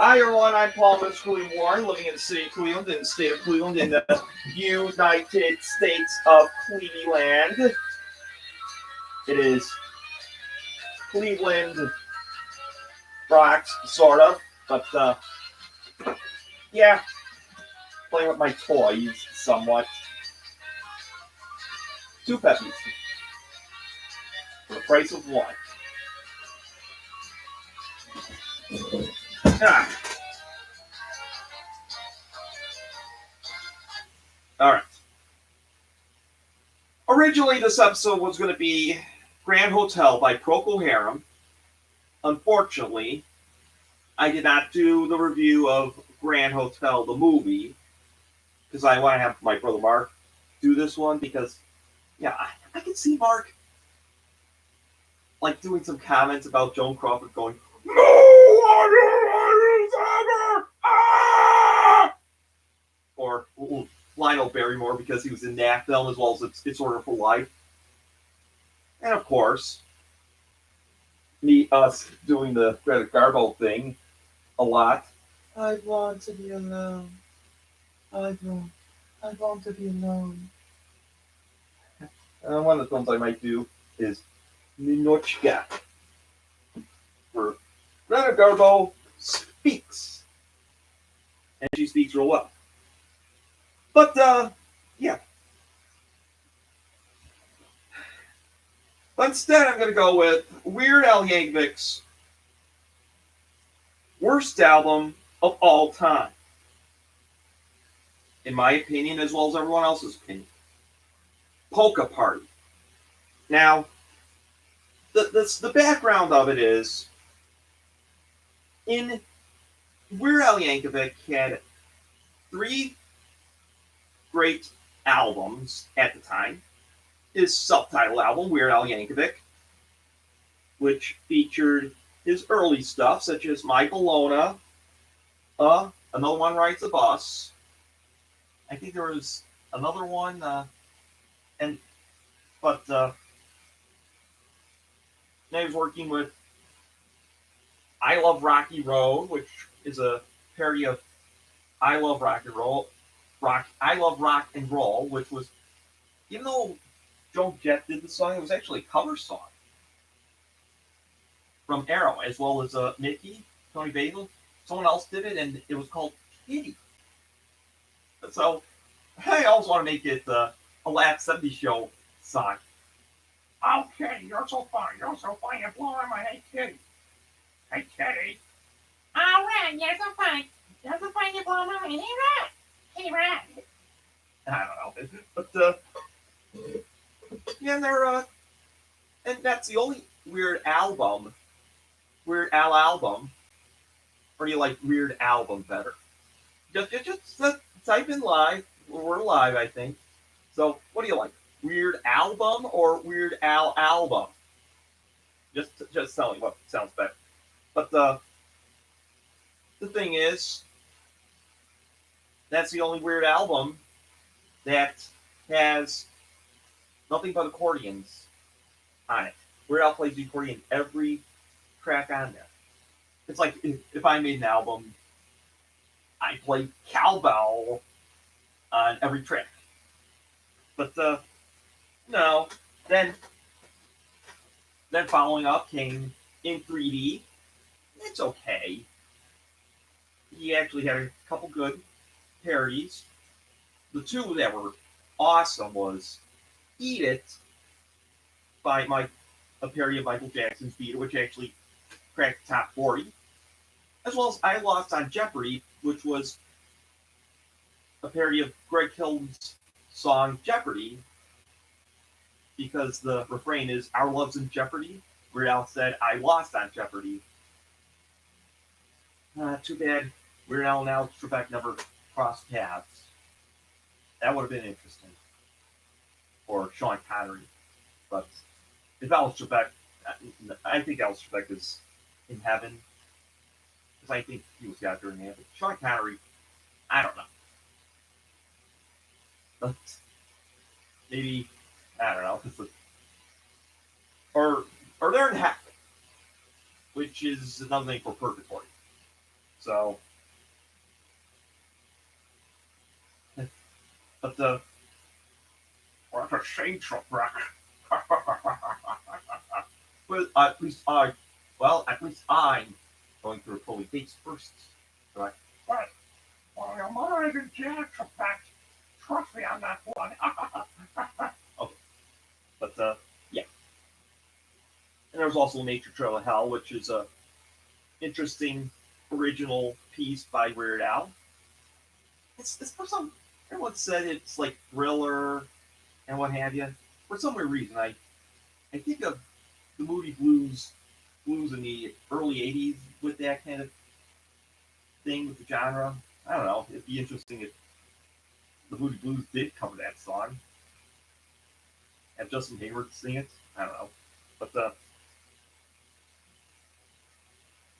Hi everyone, I'm Paul William Warren, living in the city of Cleveland, in the state of Cleveland, in the United States of Cleveland. It is Cleveland rocks, sort of, but yeah, playing with my toys somewhat. Two puppies for the price of one. Ah. All right. Originally, this episode was going to be Grand Hotel by Procol Harum. Unfortunately, I did not do the review of Grand Hotel, the movie, because I want to have my brother Mark do this one because, yeah, I can see Mark like doing some comments about Joan Crawford going, "No one ever!" Or Lionel Barrymore because he was in that film as well as It's Order for Life. And of course, us doing the Greta Garbo thing a lot. I want to be alone. I want to be alone. One of the films I might do is Ninochka, where Greta Garbo speaks. And she speaks real well. But, yeah. But instead, I'm going to go with Weird Al Yankovic's worst album of all time. In my opinion, as well as everyone else's opinion. Polka Party. Now, the background of it is, in Weird Al Yankovic had three great albums at the time. His self-titled album, Weird Al Yankovic, which featured his early stuff, such as My Bologna, Another One Rides the Bus. I think there was another one, but now he was working with I Love Rocky Road, which is a parody of I Love Rock and Roll, I Love Rock and Roll, which was, even though Joan Jett did the song, it was actually a cover song from Arrow, as well as Mickey, Tony Basil. Someone else did it, and it was called Kitty. So I always want to make it a Last 70 Show song. Oh, Kitty, you're so funny. You're so funny. You're blowing my head, Kitty. Hey, Kitty. All right, you're so funny. You're so funny. You're blowing my head. Hey, right. I don't know. But, yeah, and that's the only Weird Al album. Or do you like Weird Album better? Just type in live. We're live, I think. So, what do you like? Weird Album or Weird Al album? Just tell me what sounds better. But the thing is, that's the only Weird album that has nothing but accordions on it. Weird Al plays the accordion every track on there. It's like if I made an album, I play cowbell on every track. But no, then following up came In 3D. It's okay. He actually had a couple good parodies. The two that were awesome was Eat It by a parody of Michael Jackson's Beat It, which actually cracked the top 40, as well as I Lost on Jeopardy, which was a parody of Greg Hilton's song Jeopardy, because the refrain is "Our love's in jeopardy." Weird Al said, "I lost on Jeopardy." Too bad Weird Al and Alex Trebek never crossed paths. That would have been interesting. Or Sean Connery. But if Alex Trebek, I think Alex Trebek is in heaven, because I think he was out there in heaven. Sean Connery, I don't know. But maybe, I don't know. Or they're in heck, which is another name for purgatory. So, but what a shame, Wreck. Well, at least I'm going through Chloe Bates first. Right? But, well, your mother isn't Jack, fact. Trust me on that one. Okay, but yeah. And there's also Nature Trail of Hell, which is a interesting original piece by Weird Al. It's for some everyone said it's like thriller and what have you. For some weird reason, I think of the Moody blues in the early '80s with that kind of thing with the genre. I don't know. It'd be interesting if the Moody Blues did cover that song. Have Justin Hayward sing it. I don't know. But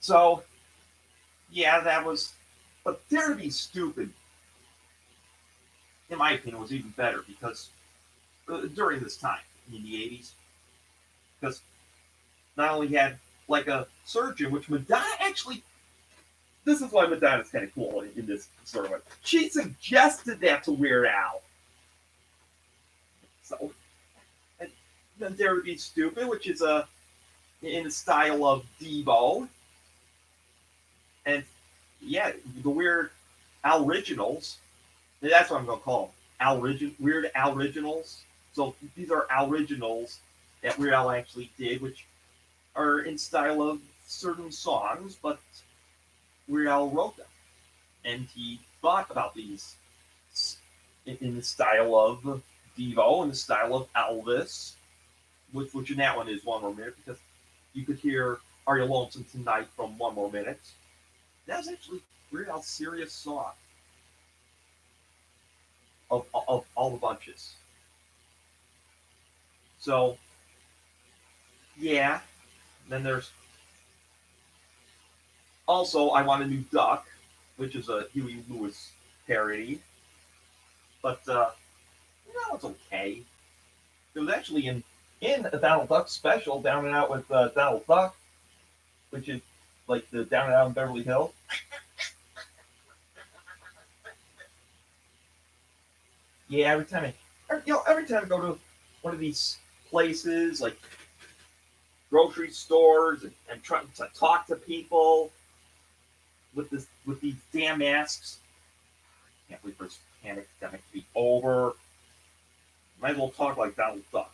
so yeah, that was. But Dare to Be Stupid, in my opinion, was even better because during this time in the '80s, because not only had like a surgeon, which Madonna actually. This is why Madonna's kind of cool in this sort of way. She suggested that to Weird Al. So, and then Dare to Be Stupid, which is in the style of Devo, and yeah, the Weird Al Originals. That's what I'm going to call them. Weird Al Originals. So these are Al Originals that Weird Al actually did, which are in style of certain songs, but Weird Al wrote them, and he thought about these in the style of Devo, in the style of Elvis, which in that one is One More Minute, because you could hear Are You Lonesome Tonight from One More Minute. That was actually Weird Al's serious song of all the bunches. So, yeah. Then there's also I Want a New Duck, which is a Huey Lewis parody. But, it's okay. It was actually in a Donald Duck special, Down and Out with Donald Duck, which is like the Down and Out in Beverly Hills. Yeah, every time I go to one of these places, like grocery stores, and trying to talk to people with these damn masks, I can't wait for this pandemic to be over. Might as well talk like Donald Duck.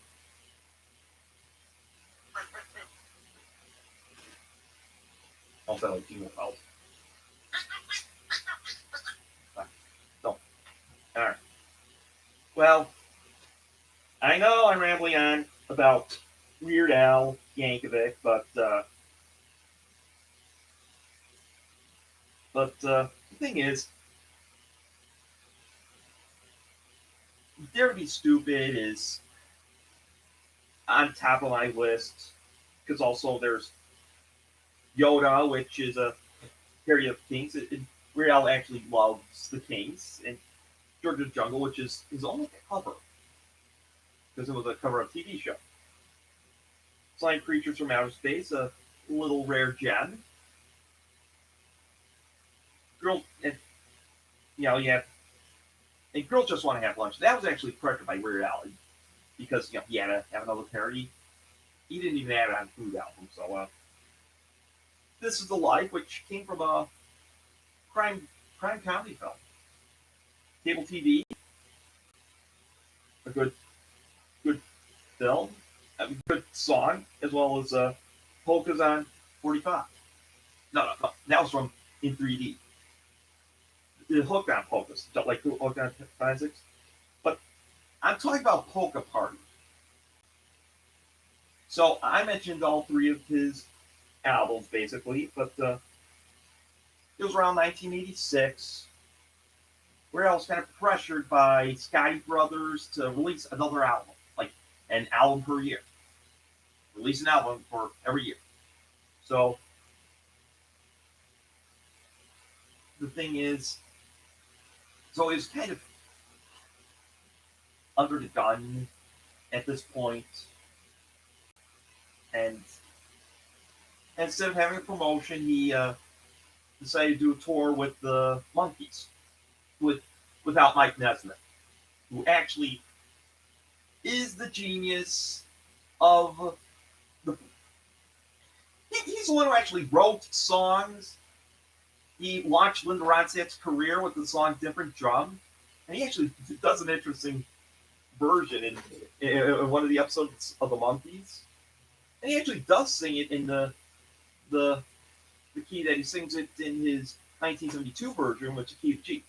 Also, like Jingle Bells. So, all right. Well, I know I'm rambling on about Weird Al Yankovic, but the thing is, Dare to Be Stupid is on top of my list because also there's Yoda, which is a parody of Kings. Weird Al actually loves the Kings, and George's Jungle, which is his only cover because it was a cover of a TV show. Flying Creatures from Outer Space, a little rare gem. Girl, and you have, and Girls Just Want to Have Lunch. That was actually corrected by Weird Al because he had to have another parody. He didn't even add it on Food album. So This Is the Life, which came from a crime comedy film. Cable TV, a good film, a good song, as well as Polka's on 45. No, that was from In 3D. The Hooked on Polkas, like Hooked on Classics. But I'm talking about Polka Party. So I mentioned all three of his albums, basically, but it was around 1986 where I was kind of pressured by Sky Brothers to release another album, like an album per year. Release an album for every year. So the thing is, so it was kind of under the gun at this point, and instead of having a promotion, he decided to do a tour with the Monkees, with without Mike Nesmith, who actually is the genius of the. He's the one who actually wrote songs. He launched Linda Ronstadt's career with the song "Different Drum," and he actually does an interesting version in one of the episodes of the Monkees. And he actually does sing it in the the key that he sings it in his 1972 version, which is key of G.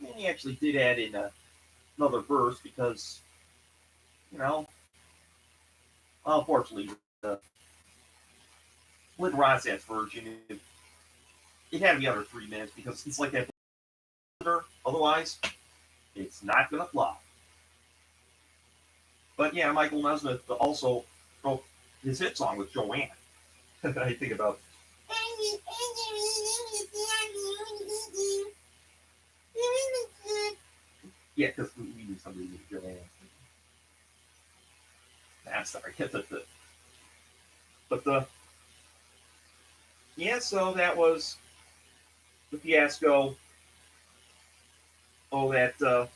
And he actually did add in another verse because, you know, unfortunately, the Linda Ronstadt's version, it had to be under 3 minutes because it's like that. Otherwise, it's not going to fly. But yeah, Michael Nesmith also wrote his hit song with Joanne. I think about. Yeah, because we knew somebody with Joanne. Nah, sorry. But the yeah, so that was the fiasco. Oh, that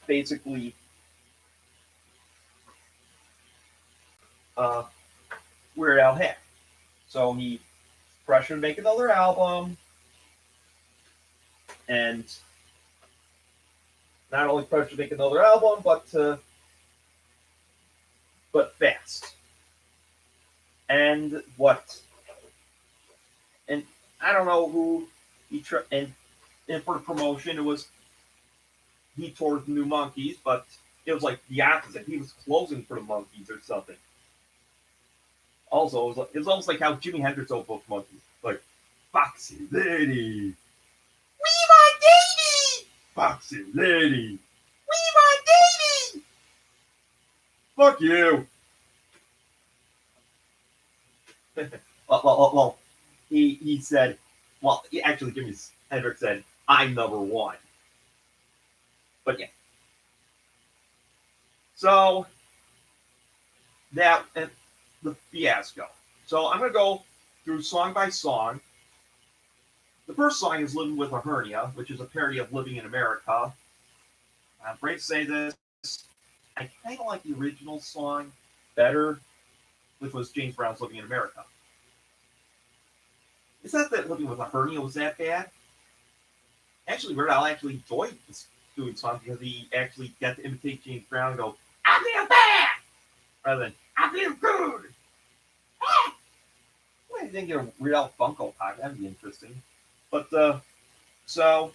basically uh, Weird Al had. So he pressured to make another album, and not only pressured to make another album, but fast. And what? And I don't know who he and for the promotion it was he toured the New Monkees, but it was like the opposite. He was closing for the Monkees or something. Also, it was almost like how Jimi Hendrix opened for Monkees, like Foxy Lady, We want Davy! Foxy Lady, We want Davy! fuck you. Well, he said, well, actually, Jimi Hendrix said, "I'm number one." But yeah, so that and the fiasco. So I'm gonna go through song by song. The first song is "Living with a Hernia," which is a parody of "Living in America." I'm afraid to say this, I kind of like the original song better, which was James Brown's "Living in America." It's not that "Living with a Hernia" was that bad. Actually, Weird Al actually enjoyed this doing song because he actually got to imitate James Brown and go, "I feel bad," rather than "I feel good." Well, I didn't get a Weird Al Funko Pop. That'd be interesting. But so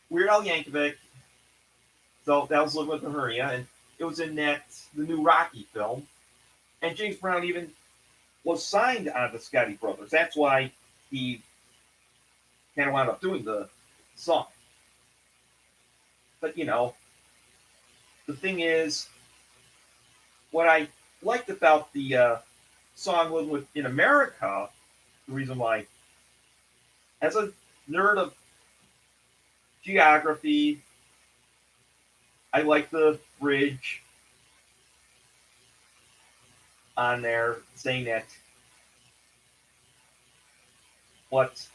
Weird Al Yankovic. So that was "Living with a Hernia," and it was in the new Rocky film. And James Brown even was signed on the Scotty Brothers. That's why he kind of wound up doing the song. But the thing is, what I liked about the song "Living with in America," the reason why, as a nerd of geography, I like the bridge on there saying that what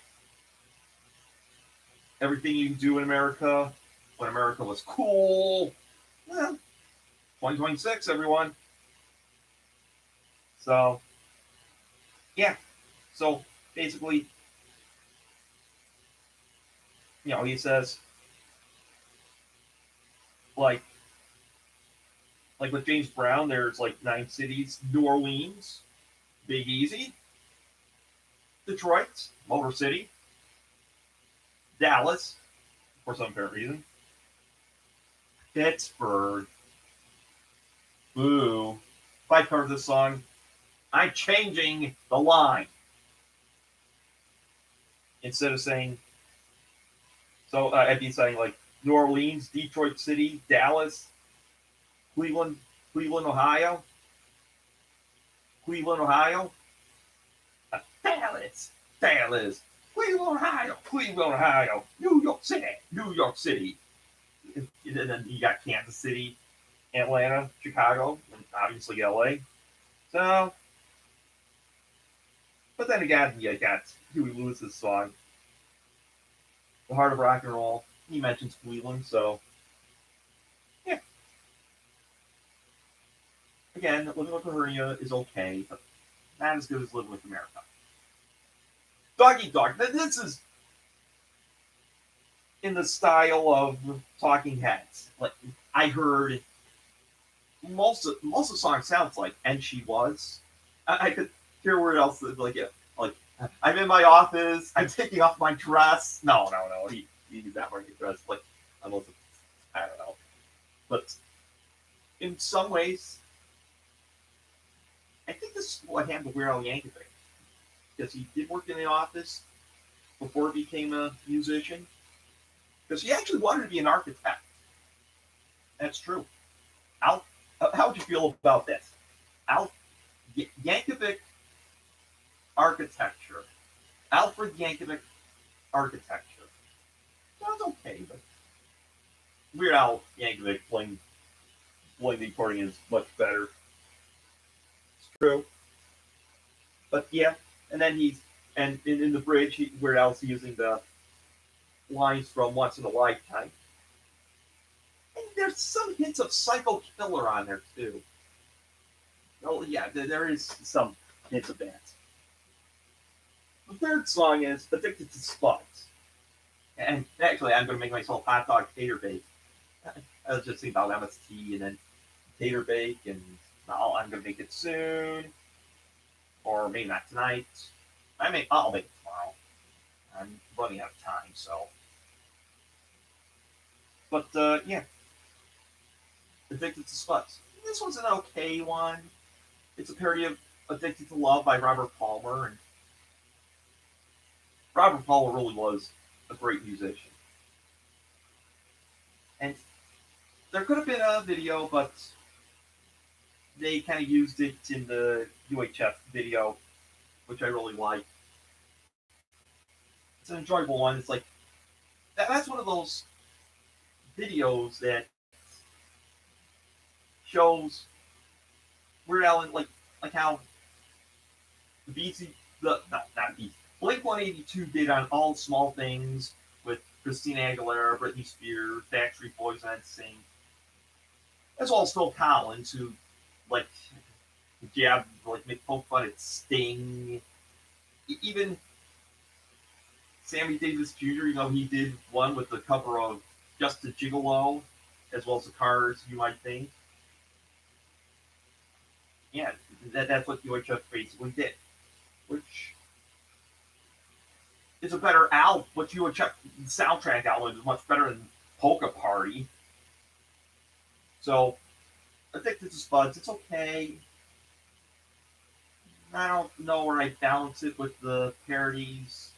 everything you can do in America when America was cool. Well, 2026, everyone. So, yeah. So basically, he says like with James Brown, there's like 9 cities: New Orleans, Big Easy, Detroit, Motor City, Dallas, for some apparent reason, Pittsburgh. Boo. If I cover this song, I'm changing the line. Instead of saying, so I'd be saying like New Orleans, Detroit City, Dallas, Cleveland, Cleveland, Ohio, Cleveland, Ohio, Dallas, Dallas, Cleveland, Ohio, Cleveland, Ohio, New York City, New York City. And then you got Kansas City, Atlanta, Chicago, and obviously LA. So, but then again, you got Huey Lewis's song, The Heart of Rock and Roll. He mentions Cleveland, so yeah. Again, Living with Maria is okay, but not as good as Living with America. Doggy Dog. This is in the style of Talking Heads. Like I heard most of the song sounds like "And She Was." I could hear where else like yeah, like I'm in my office. I'm taking off my dress. No. He's not wearing a dress. Like unless it's, I don't know. But in some ways, I think this is what happened to Weird Al Yankovic because he did work in the office before he became a musician. Because he actually wanted to be an architect. That's true. Al, how would you feel about this? Al Yankovic architecture. Alfred Yankovic architecture. Sounds okay, but Weird Al Yankovic playing the accordion is much better. It's true. But yeah, and then in the bridge, Weird Al's using the lines from Once in a Lifetime. And there's some hints of Psycho Killer on there too. Oh yeah, there is some hints of that. The third song is Addicted to Spuds. And actually, I'm going to make myself hot dog tater bake. I was just thinking about MST and then tater bake, and no, I'm going to make it soon. Or maybe not tonight. I'll make it tomorrow. I'm running out of time, so. But yeah, Addicted to Spuds. This one's an okay one. It's a parody of Addicted to Love by Robert Palmer, and Robert Palmer really was a great musician. And there could have been a video, but they kind of used it in the UHF video, which I really like. It's an enjoyable one. It's like that's one of those videos that shows Weird Al like how the BC the no not BC Blink 182 did on All Small Things with Christina Aguilera, Britney Spears, Backstreet Boys, and NSYNC, as well as Phil Collins, who like make poke fun at Sting. Even Sammy Davis Jr., he did one with the cover of Just a Gigolo, as well as the Cars, You Might Think. Yeah, that's what UHF basically did, which is a better album. What UHF soundtrack album is much better than Polka Party. So, Addicted to Spuds, it's okay. I don't know where I balance it with the parodies.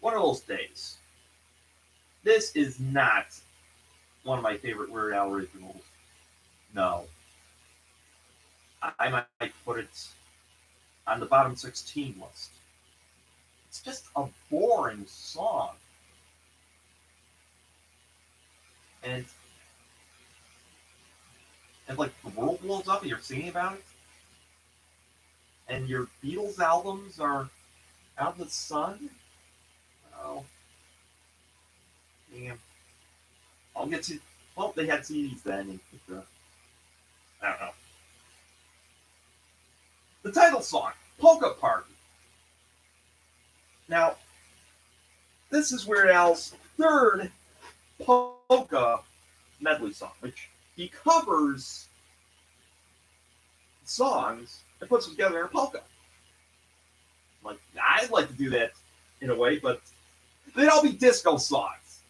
One of those days. This is not one of my favorite Weird Al originals. No. I might put it on the bottom 16 list. It's just a boring song. And like the world blows up and you're singing about it. And your Beatles albums are out in the sun. Oh. Damn. I'll get to. Well, they had CDs then. And, I don't know. The title song, Polka Party. Now, this is Weird Al's third polka medley song, which he covers songs and puts them together in a polka. Like, I'd like to do that in a way, but they'd all be disco songs.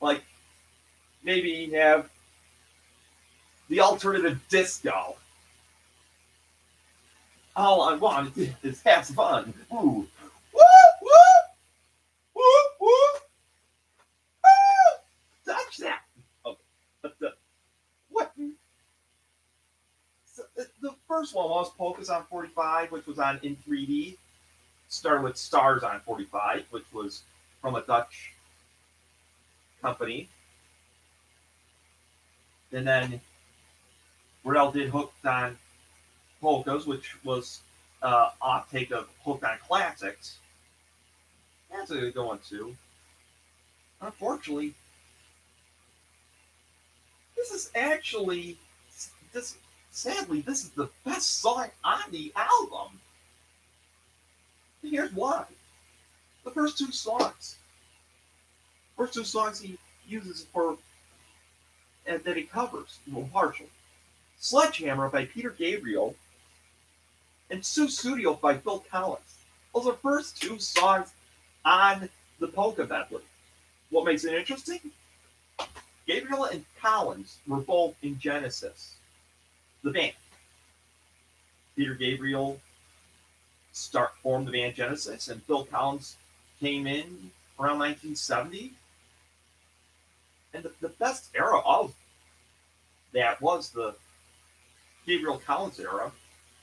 Like, maybe have the alternative disco. All I want is have some fun. Ooh. Woo! Woo! Woo! Woo! Woo! Touch that! Okay. But what? So the first one was Polkas on 45, which was on in 3D. Started with Stars on 45, which was from a Dutch company. And then Riddell did Hooked on Polkas, which was off-take of Hooked on Classics. That's a good one, too. Unfortunately, this is actually, this sadly, this is the best song on the album. And here's why. The first two songs he uses for, and that he covers, well, partially. Sledgehammer by Peter Gabriel and Studio by Phil Collins. Those are the first two songs on the Polka medley. What makes it interesting? Gabriel and Collins were both in Genesis, the band. Peter Gabriel formed the band Genesis, and Phil Collins came in around 1970. And the best era of that was the Gabriel Collins era.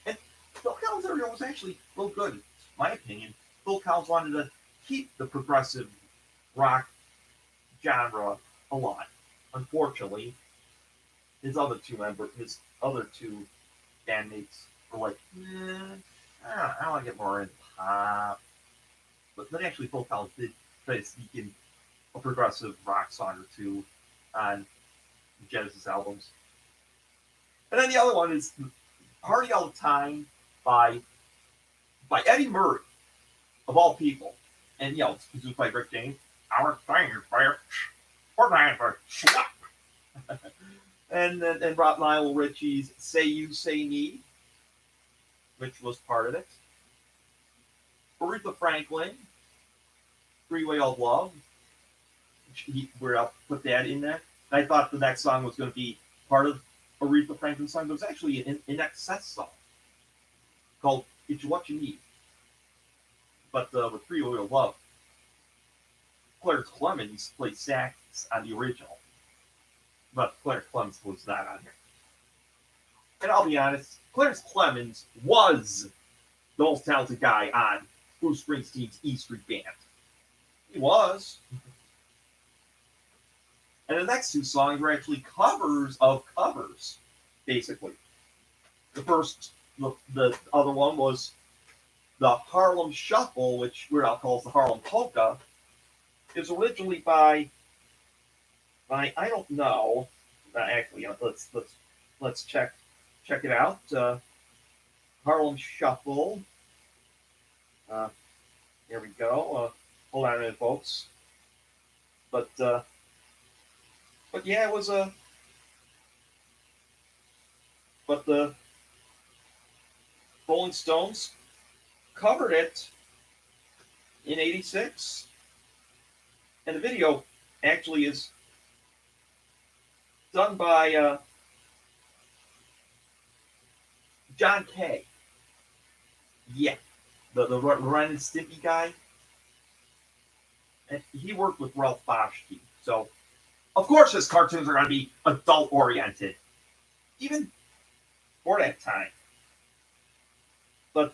And Phil Collins' era was actually real good, in my opinion. Phil Collins wanted to keep the progressive rock genre alive. Unfortunately, his other two bandmates were like, I want to get more into pop. But then actually, Phil Collins did try to sneak in a progressive rock song or two on Genesis albums. And then the other one is Party All the Time by Eddie Murray, of all people. And, it's produced by Rick James. Our thing is bitch. We're going for slap. and Lionel Richie's Say You, Say Me, which was part of it. Aretha Franklin, Freeway of Love, where I'll put that in there. And I thought the next song was going to be part of Aretha Franklin's song, but it was actually an In-Excess song called It's What You Need. But with Freeway of Love, Clarence Clemons played sax on the original, but Clarence Clemons was not on here. And I'll be honest, Clarence Clemons was the most talented guy on Bruce Springsteen's E Street Band. He was. And the next two songs were actually covers of covers, basically. The other one was the Harlem Shuffle, which we're now calls the Harlem Polka. It was originally by I don't know. Actually, let's check it out. Harlem Shuffle. Here we go. Hold on a minute, folks. But yeah, it was a. But the Rolling Stones covered it in '86, and the video actually is done by John Kay. Yeah, the Ren and Stimpy guy. And he worked with Ralph Bakshi, so of course his cartoons are going to be adult oriented, even for that time. But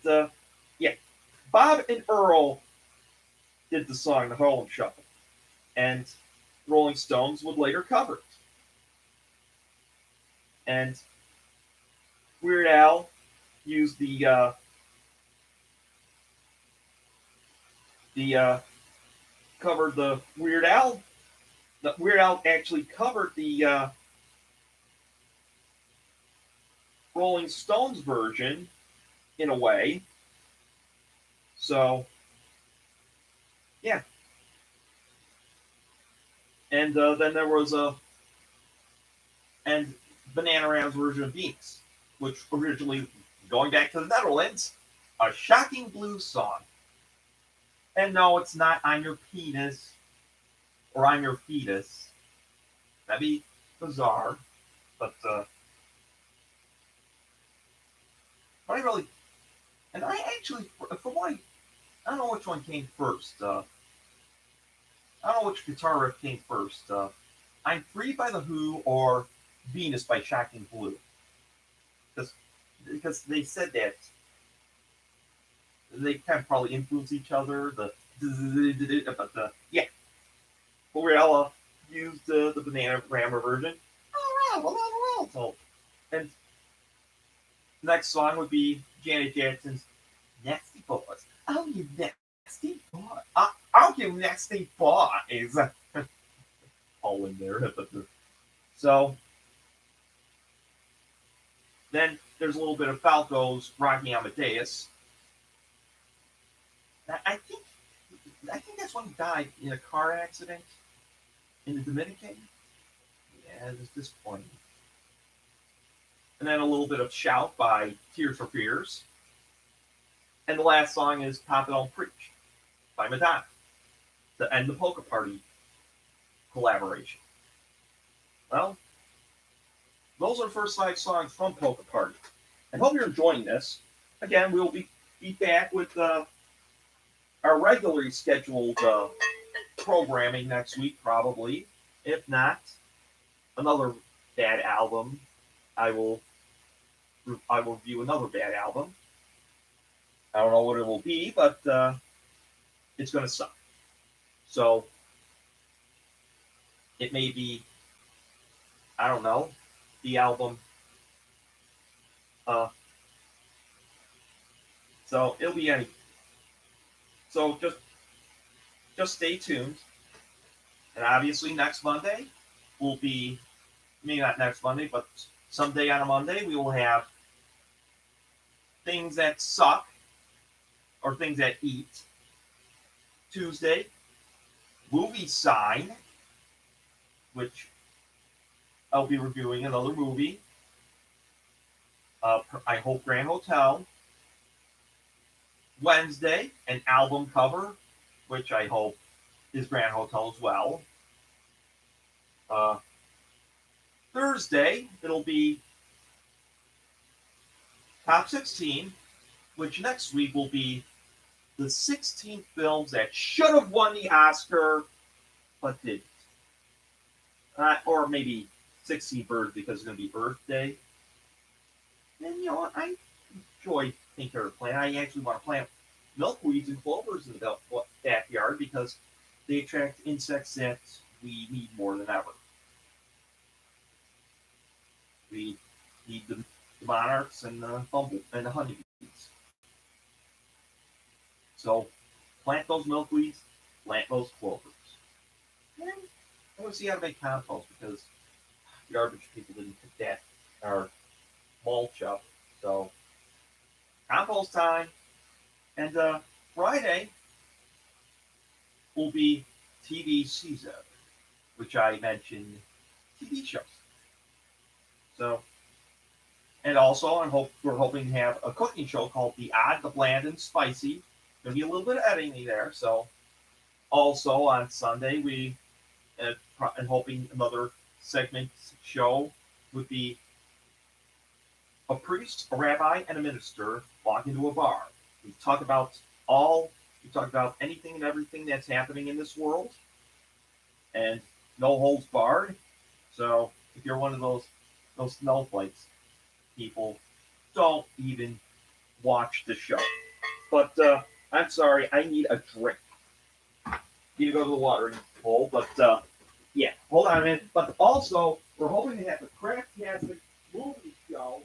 yeah, Bob and Earl did the song, the Harlem Shuffle, and Rolling Stones would later cover it. And Weird Al used the covered the Weird Al. The Weird Al actually covered the Rolling Stones version in a way. So yeah. And then there was and Bananaram's version of Beats, which originally, going back to the Netherlands, a shocking blues song. And no, it's not I'm Your Penis or I'm Your Fetus. That'd be bizarre, but I really, and I actually, from what I don't know which one came first. I don't know which guitar riff came first. I'm Free by The Who or Venus by Shocking Blue. Because they said that they kind of probably influence each other. But yeah, Florella used the Banana Grammar version. Oh, well. So, and next song would be Janet Jackson's Nasty Boys. Oh, you nasty boy. Oh, you nasty boys. All in there. So, then there's a little bit of Falco's Rocky Amadeus. I think that's when he died in a car accident in the Dominican. Yeah, it was disappointing. And then a little bit of Shout by Tears for Fears. And the last song is Pop It Don't Preach by Madonna to end the Polka Party collaboration. Well, those are the first 5 songs from Polka Party. I hope you're enjoying this. Again, we'll be back with our regularly scheduled programming next week, probably. If not, another bad album. I will review another bad album. I don't know what it will be, but it's going to suck. So it may be, I don't know, the album. So it'll be any. So just stay tuned. And obviously next Monday will be, maybe not next Monday, but someday on a Monday we will have things that suck or things that eat. Tuesday, movie sign, which I'll be reviewing another movie. I hope Grand Hotel. Wednesday, an album cover, which I hope is Grand Hotel as well. Thursday, it'll be Top 16, which next week will be the 16 films that should have won the Oscar, but didn't. Or maybe 16 birds because it's going to be Earth Day. And you know what? I enjoy taking care of the plant. I actually want to plant milkweeds and clovers in the backyard because they attract insects that we need more than ever. We need the monarchs and the honeybees. So plant those milkweeds, plant those clovers. And I want to see how to make compost because garbage people didn't put that or mulch up. So compost time. And Friday will be TV season, which I mentioned TV shows. So, and also we're hoping to have a cooking show called The Odd, the Bland, and Spicy. There'll be a little bit of editing there. So, also on Sunday we and hoping another segment show would be a priest, a rabbi, and a minister walk into a bar. We talk about anything and everything that's happening in this world, and no holds barred. So if you're one of those snowflakes, people, don't even watch the show. But I'm sorry, I need a drink. Need to go to the watering hole, but yeah, hold on a minute. But also, we're hoping to have a Crafttastic movie show.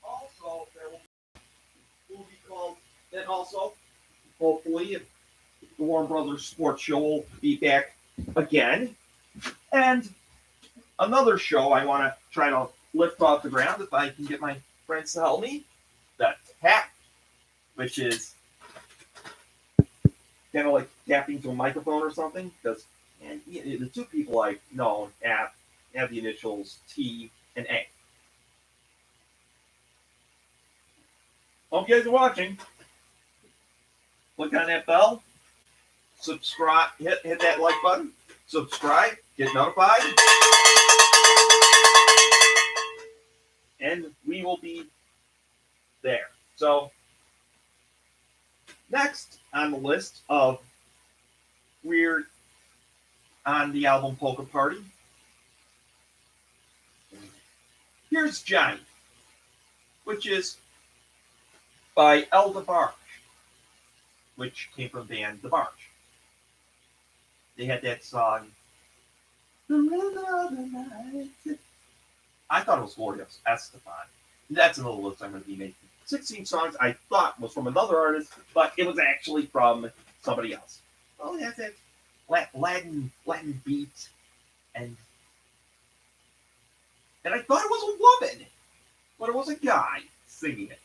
Also, there will be a movie called, and also, hopefully, the Warren Brothers Sports Show will be back again. And another show I want to try to lift off the ground if I can get my friends to help me. The tap, which is kind of like tapping to a microphone or something. Because the two people I know have the initials T and A. Hope you guys are watching. Click on that bell. Subscribe. Hit that like button. Subscribe. Get notified. And we will be there. So, next on the list of weird on the album Polka Party, here's Johnny, which is by El DeBarge, which came from the band DeBarge. They had that song, The Rhythm of the Night. I thought it was glorious. Estefan. That's another list I'm going to be making. 16 songs I thought was from another artist, but it was actually from somebody else. Oh, that's it. Latin beat, and I thought it was a woman, but it was a guy singing it.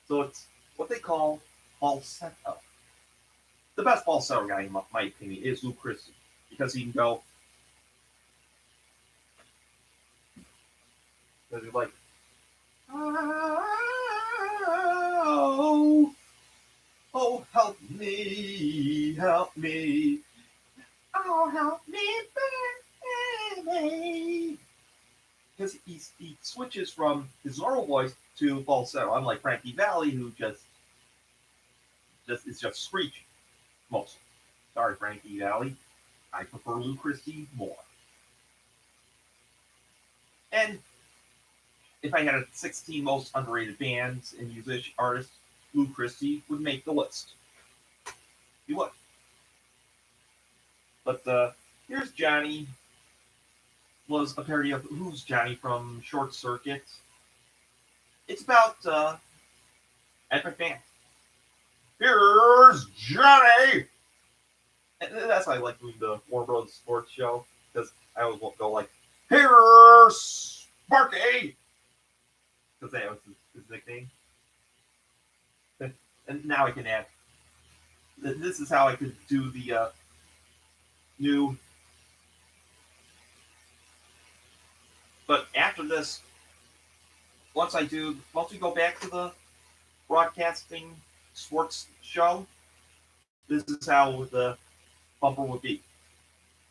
So it's what they call falsetto. The best falsetto guy, in my opinion, is Lou Christie, because he can go, because he's like, oh, oh, help me, oh, help me, baby. Because he switches from his normal voice to falsetto, unlike Frankie Valli, who just is just screeching mostly. Sorry, Frankie Valli. I prefer Lou Christie more. And if I had a 16 most underrated bands and musician artists, Lou Christie would make the list. He would. But here's Johnny. Was a parody of Who's Johnny from Short Circuit. It's about Ed McMahon. Here's Johnny! And that's why I like doing the Warner Bros. Sports show, because I always go like, here's Sparky! Because that was his nickname. And now I can add, this is how I could do the new. But after this, once we go back to the broadcasting sports show, this is how the bumper would be.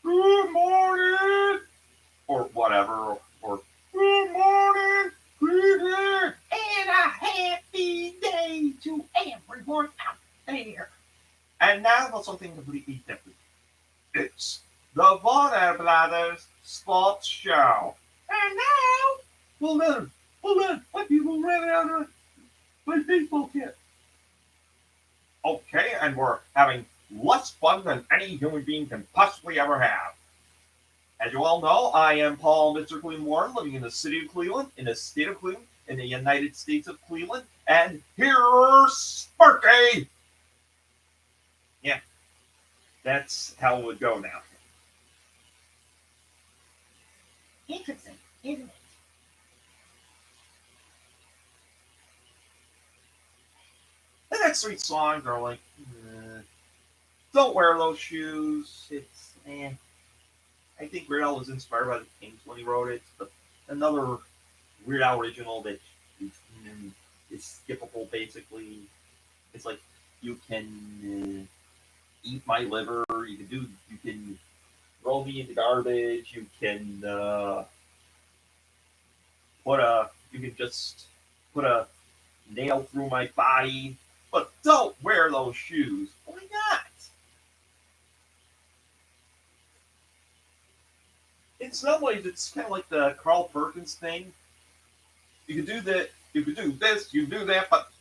Good morning! Or whatever, or good morning, Cleveland! And a happy day to everyone out there. And now for something completely different. It's the Warner Brothers Sports Show. And now, Hold on, my people ran out of my baseball kit. Okay, and we're having less fun than any human being can possibly ever have. As you all know, I am Paul Mr. Cleveland Warren, living in the city of Cleveland, in the state of Cleveland, in the United States of Cleveland, and here's Sparky! Yeah, that's how it would go now. interesting, isn't it? The next three songs are like, don't wear those shoes. It's, I think Weird Al was inspired by the Kings when he wrote it. But another Weird Al original that is skippable, basically. It's like, you can eat my liver. You can throw me in the garbage. You can you can just put a nail through my body. But don't wear those shoes. Why not? In some ways, it's kind of like the Carl Perkins thing. You can do that. You can do this. You can do that, but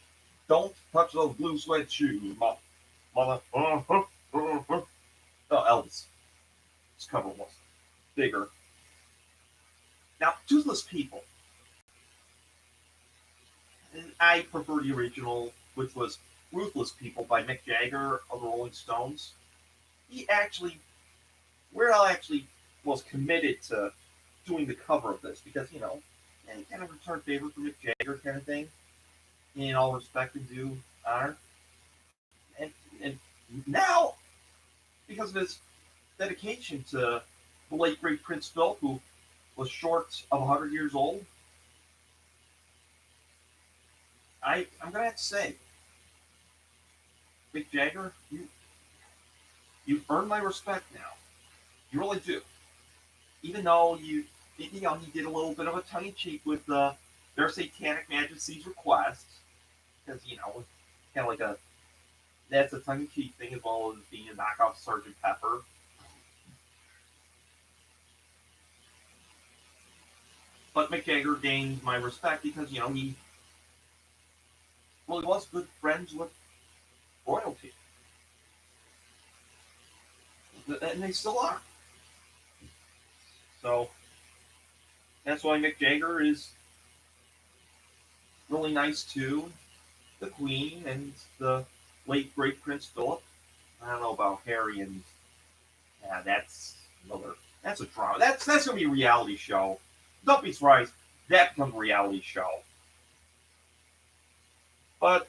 don't touch those blue suede shoes, mother. Oh, Elvis. His cover was bigger. Now, Toothless People. And I prefer the original, which was Ruthless People by Mick Jagger of the Rolling Stones. Weird Al actually was committed to doing the cover of this because, kind of return favor for Mick Jagger kind of thing. In all respect and due honor. And now, because of his dedication to the late great Prince Phil, who was short of 100 years old, I'm gonna have to say, Mick Jagger, you earned my respect now. You really do. Even though he did a little bit of a tongue in cheek with their Satanic Majesty's request, because kind of like that's a tongue in cheek thing as well as being a knockoff Sergeant Pepper. But Mick Jagger gained my respect because he well, he was good friends with royalty, and they still are. So that's why Mick Jagger is really nice to the Queen and the late great Prince Philip. I don't know about Harry and yeah, that's another. That's a drama. That's gonna be a reality show. Don't be surprised. That becomes a reality show. But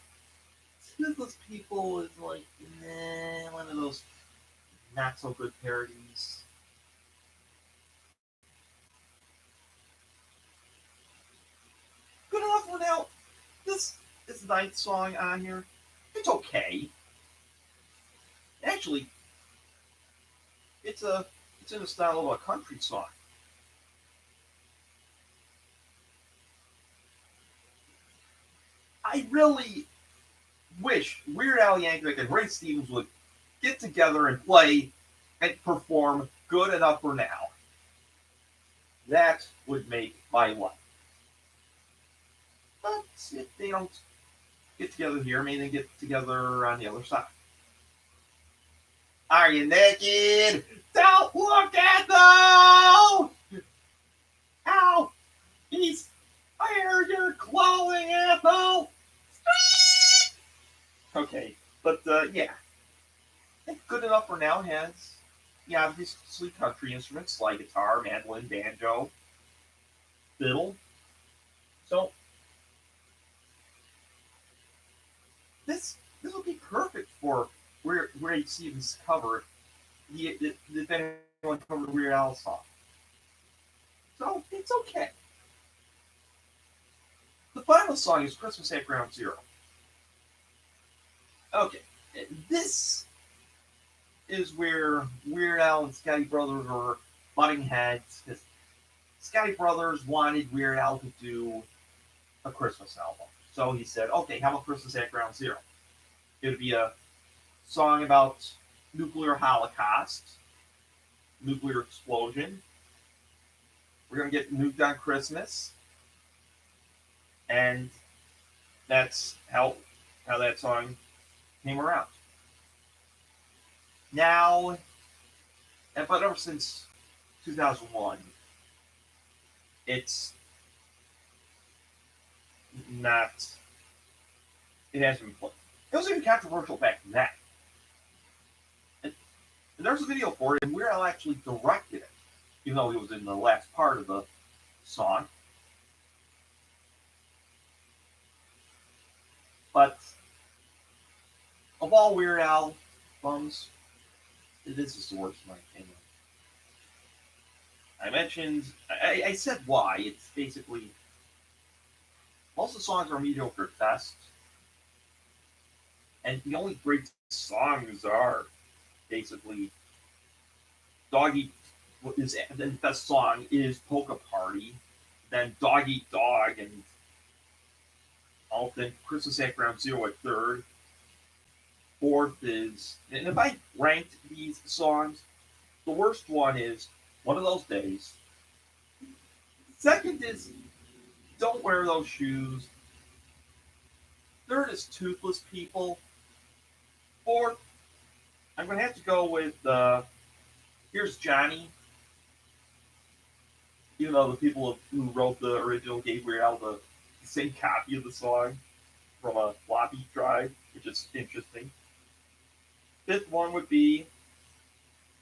Toothless People is like one of those not so good parodies. Good enough for now. This ninth song on here, it's okay. Actually, it's a it's in the style of a country song. I really wish Weird Al Yankovic and Ray Stevens would get together and play and perform Good Enough for Now. That would make my life. But if they don't get together here, maybe they get together on the other side. Are you naked? Don't look at them! Ow! He's fired your clothing, Ethel! Okay, but yeah. I think Good Enough for Now has, yeah, obviously country instruments like guitar, mandolin, banjo, fiddle. So this would be perfect for where you see this cover. The anyone covered a Weird Al song. So it's okay. The final song is Christmas at Ground Zero. Okay, this is where Weird Al and Scotty Brothers are butting heads because Scotty Brothers wanted Weird Al to do a Christmas album. So he said, okay, how about Christmas at Ground Zero? It would be a song about nuclear holocaust, nuclear explosion. We're going to get nuked on Christmas. And that's how that song came around. Now, but ever since 2001, it's not, it hasn't been played. It was even controversial back then. And there's a video for it, and Weird Al actually directed it, even though he was in the last part of the song. But of all Weird Al albums, this is the worst in my opinion. I said why. It's basically, most of the songs are mediocre at best. And the only great songs are basically Doggy is the best song is Polka Party, then Dog Eat Dog, and then Christmas at Ground Zero at third. Fourth is, and if I ranked these songs, the worst one is One of Those Days. Second is Don't Wear Those Shoes. Third is Toothless People. Fourth, I'm going to have to go with Here's Johnny. Even though the people who wrote the original gave Weird Al the same copy of the song from a floppy drive, which is interesting. Fifth one would be,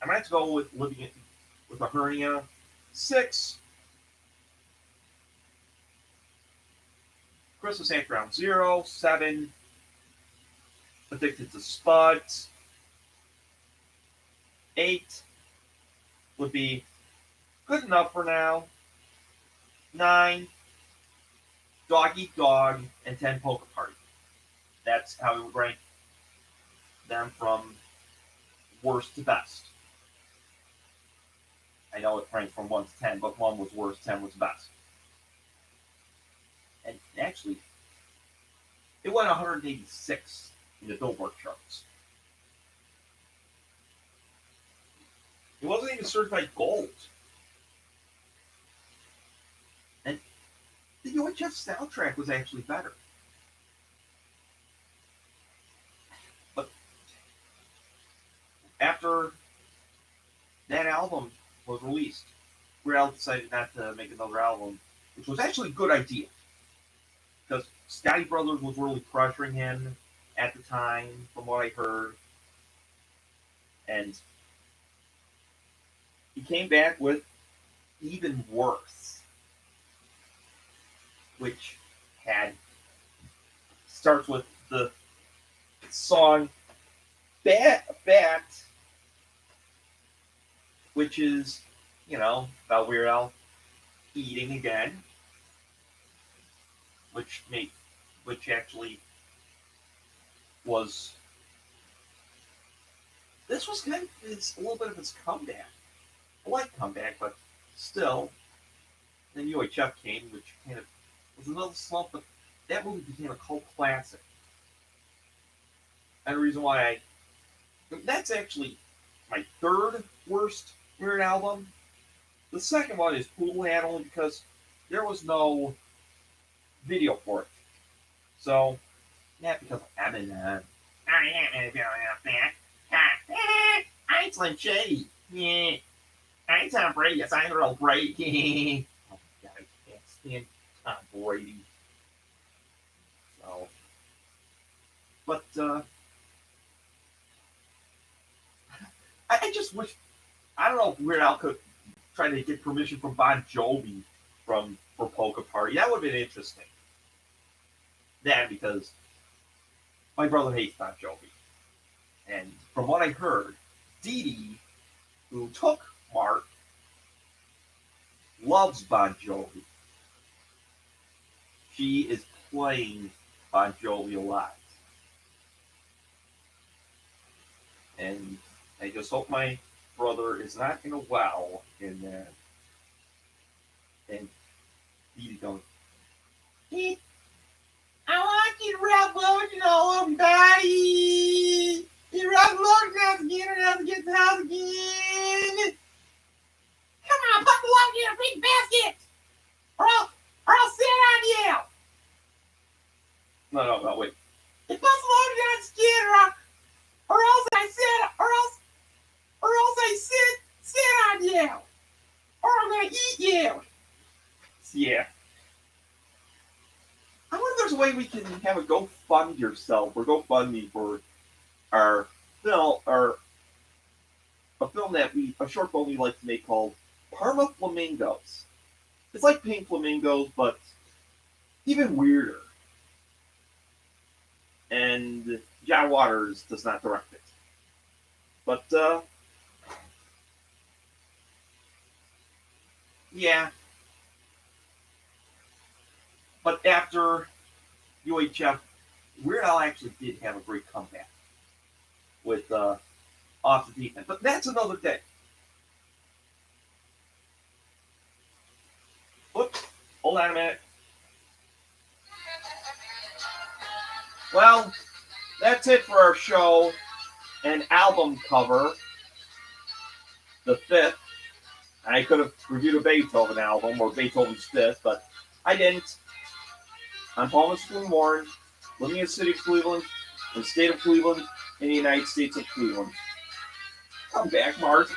I might have to go with Living with a Hernia. 6, Christmas at Ground Zero. 7, Addicted to Spuds. 8 would be Good Enough for Now. 9, Dog Eat Dog. And 10, Polka Party. That's how we would rank them from worst to best. I know it ranked from 1 to 10, but 1 was worst, 10 was best. And actually, it went 186 in the Billboard charts. It wasn't even certified gold. And the UHF soundtrack was actually better. after that album was released, Weird Al decided not to make another album, which was actually a good idea because Scotty Brothers was really pressuring him at the time, from what I heard, and he came back with Even Worse, which had starts with the song Bat, which is, about Weird Al eating again, which actually was this was kind of a little bit of his comeback. A light comeback, but still. Then UHF came, which kind of was another slump, but that movie became a cult classic. And the reason why that's actually my third worst Weird album. The second one is Poodle Hat, only because there was no video for it. So, not because I'm in that. I ain't gonna be off that. Ha. I'm Slim Shady. Yeah. I'm Tom Brady. Yes, I'm Earl Brady. Oh my god, I can't stand Tom Brady. So, but I just wish, I don't know if Weird Al could try to get permission from Bon Jovi for Polka Party. That would have been interesting. That because my brother hates Bon Jovi, and from what I heard, Dee Dee, who took Mark, loves Bon Jovi. She is playing Bon Jovi a lot. And I just hope my brother is not in a well in that. And Dee Dee going, I want you to rub lotion all over my body. You rub lotion out again and out against the house again. Come on, put the lotion in a big basket. Or I'll sit on you. no, wait. You put the lotion on skin or else I sit on you. Or I'm gonna eat you. Yeah. I wonder if there's a way we can have a GoFund yourself or GoFundMe for our film, or a film a short film we like to make called Parma Flamingos. It's like Pink Flamingos, but even weirder. And John Waters does not direct it. But, yeah. But after UHF, Weird Al actually did have a great comeback with Off the Deep End. But that's another day. Whoops. Hold on a minute. Well, that's it for our show and album cover. The fifth. I could have reviewed a Beethoven album or Beethoven's fifth, but I didn't. I'm Thomas Warren, living in the city of Cleveland, in the state of Cleveland, in the United States of Cleveland. Come back, Mark.